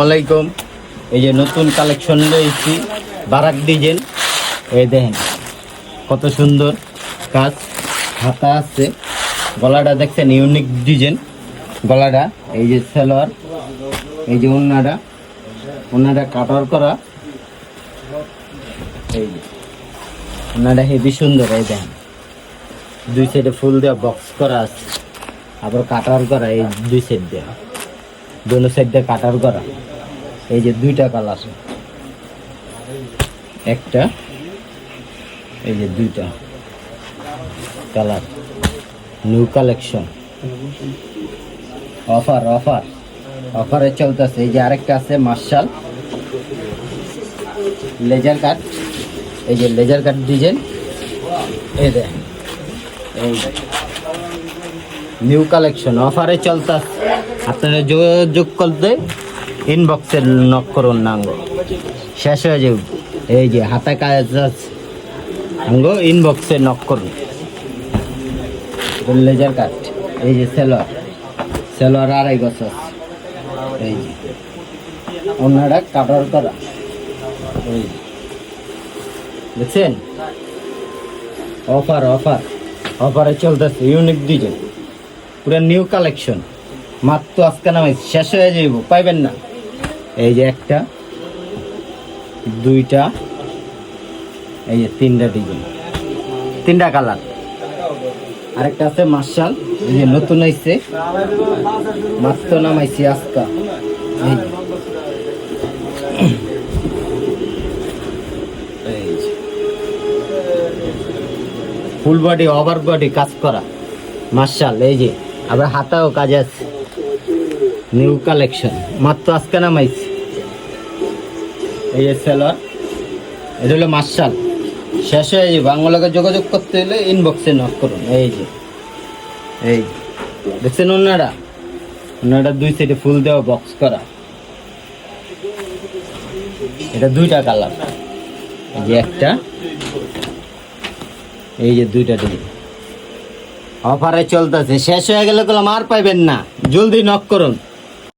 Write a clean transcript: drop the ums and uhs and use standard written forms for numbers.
আসসালামাইকুম। এই যে নতুন কালেকশন রয়েছি বারাক ডিজাইন। এই দেখেন কত সুন্দর কাজ, হাতা আছে, গলাটা দেখছেন ইউনিক ডিজাইন গলাটা। এই যে সালোয়ার, এই যে ওন্নাটা কাটার করা, এই যে ওন্নাটা হেভি সুন্দর। এই দেখেন দুই সাইডে ফুল দেওয়া বক্স করা আছে, আবার কাটার করা এই দুই সাইড দেওয়া, দোনো সাইড দিয়ে কাটার করা। এই যে দুইটা কালার, একটা এই যে দুইটা কালার, নিউ কালেকশন, অফারে চলতেছে। এই যে আরেকটা আছে মার্শাল লেজার কাট, এই যে লেজার কাট ডিজাইন। এই দেখ এই নিউ কালেকশন অফারে চলতেছে। আপনারা যোগাযোগ করতে ইনবক্সে নক করুন না, শেষ হয়ে যাবে। এই যে হাতে কাজ আঙ্গো ইনবক্সে নক করুন। লেজার কাট, এই যে সেলোয়ার 2.5 গজ আছে। এই যে ওনারা কাটার করা, এই দেখছেন অফারে চলতেছে। ইউনিক ডিজাইন, পুরো নিউ কালেকশন, মাত্র আজকে নামাই শেষ হয়ে যাইব, পাইবেন না। এই যে একটা, দুইটা, এই যে তিনটা ডিজাইন, তিনটা কালার। আরেকটা আছে মার্শাল, এই যে নতুন আইছে, মাত্র নামাইছি আজকা। এই ফুল বডি ওভার বডি কাজ করা মার্শাল। এই যে আবার হাতাও কাজ আছে, নিউ কালেকশন, মাত্র আজকে নামাইছি। এই যে সেলার, এটা হলো মার্শাল। শেষ হয়ে যাবে, বাংলাকে যোগাযোগ করতে হলে ইনবক্সে নক করুন। এই যে এই দেখছেন ওনারা দুই সাইডে ফুল দেওয়া বক্স করা, এটা দুইটা কালার। এই যে একটা, এই যে দুইটা ডিজাইন অফারে চলতেছে। শেষ হয়ে গেলে আর পাইবেন না, জলদি নক করুন।